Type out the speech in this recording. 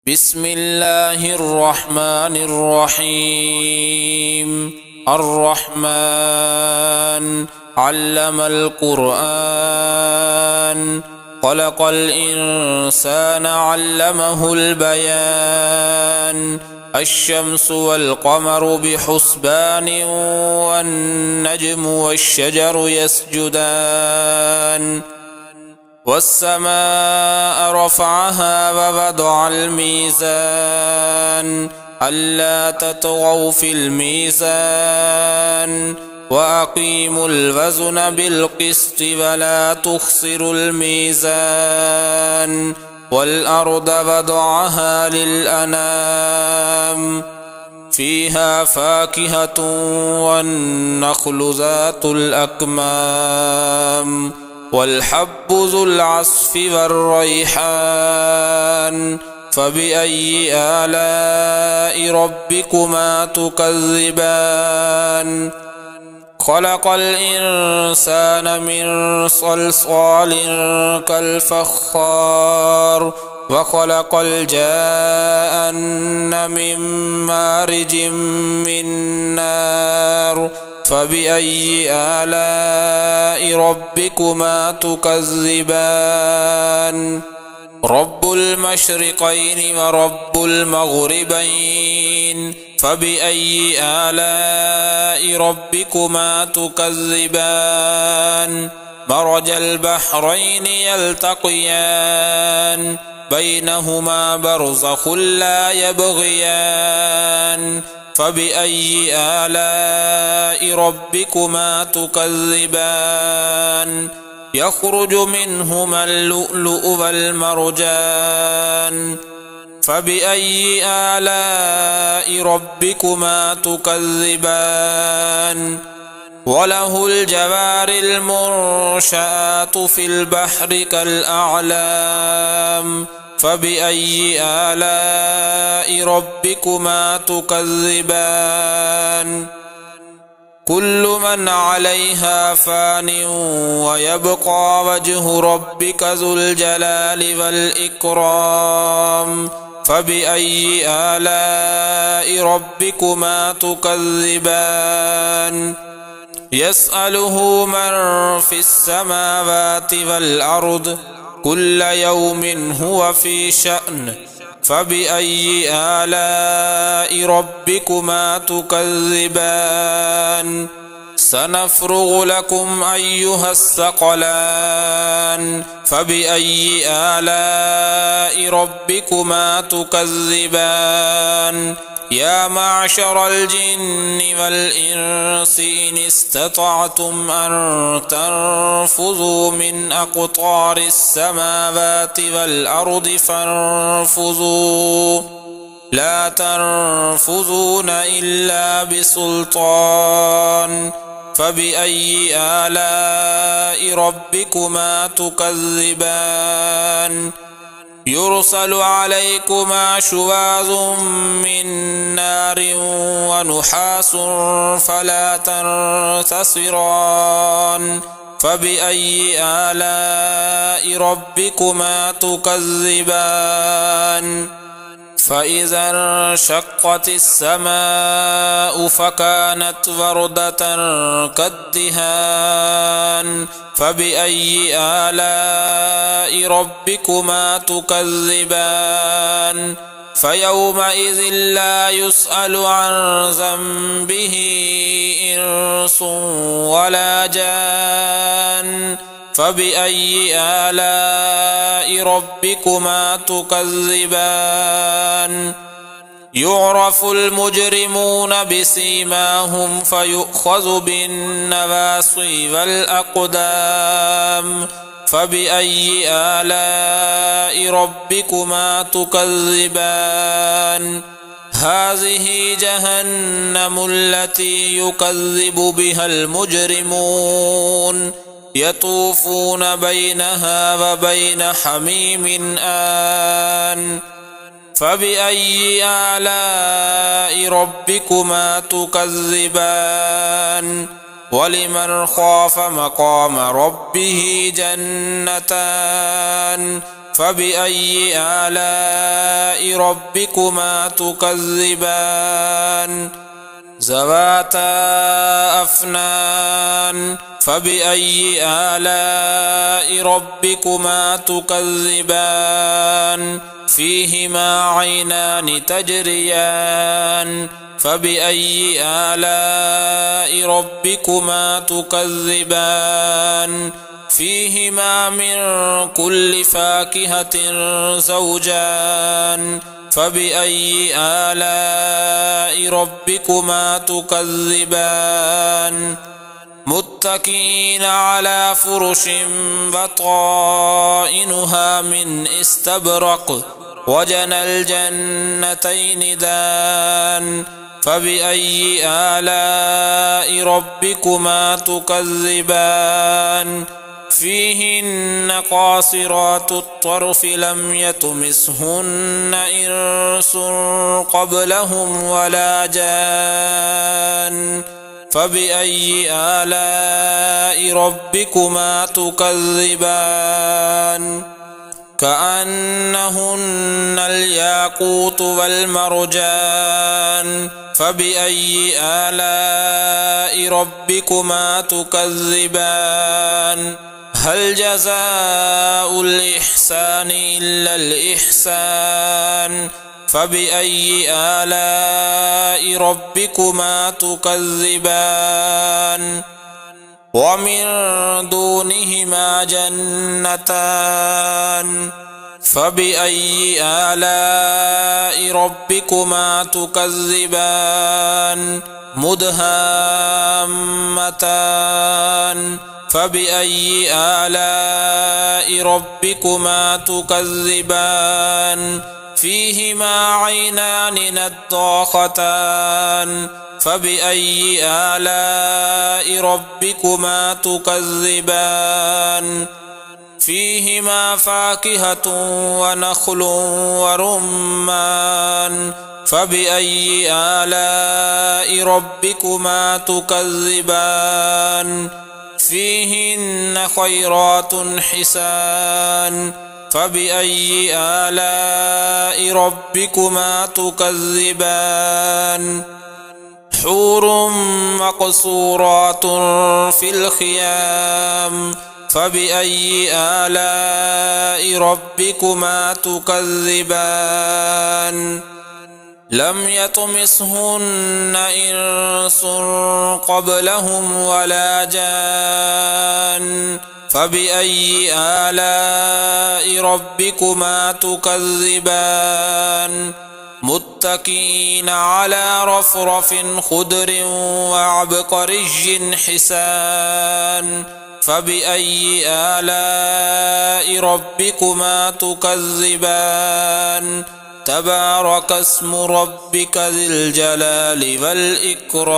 بسم الله الرحمن الرحيم. الرحمن علم القرآن، خلق الإنسان علمه البيان. الشمس والقمر بحسبان، والنجم والشجر يسجدان. والسماء رفعها ووضع الميزان، ألا تطغوا في الميزان، وأقيموا الوزن بالقسط ولا تخسروا الميزان. والأرض وضعها للأنام، فيها فاكهة والنخل ذات الأكمام، والحب ذو العصف والريحان. فبأي آلاء ربكما تكذبان؟ خلق الإنسان من صلصال كالفخار، وخلق الجان من مارج من نار. فبأي آلاء ربكما تكذبان؟ رب المشرقين ورب المغربين، فبأي آلاء ربكما تكذبان؟ مرج البحرين يلتقيان، بينهما برزخ لا يبغيان. فبأي آلاء ربكما تكذبان؟ يخرج منهما اللؤلؤ والمرجان. فبأي آلاء ربكما تكذبان؟ وله الجوار المنشآت في البحر كالأعلام. فبأي آلاء ربكما تكذبان؟ كل من عليها فان، ويبقى وجه ربك ذو الجلال والإكرام. فبأي آلاء ربكما تكذبان؟ يسأله من في السماوات والأرض، كل يوم هو في شأن. فبأي آلاء ربكما تكذبان؟ سنفرغ لكم أيها الثقلان. فبأي آلاء ربكما تكذبان؟ يا معشر الجن والإنس إن استطعتم أن تنفذوا من أقطار السماوات والأرض فانفذوا، لا تنفذون إلا بسلطان. فبأي آلاء ربكما تكذبان؟ يرسل عليكما شواظ من نار ونحاس فلا تنتصران. فبأي آلاء ربكما تكذبان؟ فإذا انشقت السماء فكانت وردة كالدهان. فبأي آلاء ربكما تكذبان؟ فيومئذ لا يسأل عن ذنبه إنس ولا جان. فبأي آلاء ربكما تكذبان؟ يعرف المجرمون بسيماهم فيؤخذ بالنواصي والأقدام. فبأي آلاء ربكما تكذبان؟ هذه جهنم التي يكذب بها المجرمون، يطوفون بينها وبين حميم آن. فبأي آلاء ربكما تكذبان؟ ولمن خاف مقام ربه جنتان، فبأي آلاء ربكما تكذبان ذواتا أفنان فبأي آلاء ربكما تكذبان فيهما عينان تجريان فبأي آلاء ربكما تكذبان فيهما من كل فاكهة زوجان فبأي آلاء ربكما تكذبان متكئين على فرش بطائنها من استبرق وجنى الجنتين دان فبأي آلاء ربكما تكذبان فيهن قاصرات الطرف لم يطمثهن إنس قبلهم ولا جان فبأي آلاء ربكما تكذبان كأنهن الياقوت والمرجان فبأي آلاء ربكما تكذبان هل جزاء الإحسان إلا الإحسان فبأي آلاء ربكما تكذبان ومن دونهما جنتان فبأي آلاء ربكما تكذبان مدهامتان فبأي آلاء ربكما تكذبان فيهما عينان نضاختان فبأي آلاء ربكما تكذبان فيهما فاكهة ونخل ورمان فبأي آلاء ربكما تكذبان فيهن خيرات حسان فبأي آلاء ربكما تكذبان حور مقصورات في الخيام فبأي آلاء ربكما تكذبان لم يطمثهن إنس قبلهم ولا جان فبأي آلاء ربكما تكذبان متكئين على رفرف خضر وعبقري حسان فبأي آلاء ربكما تكذبان تبارك اسم ربك ذي الجلال والإكرام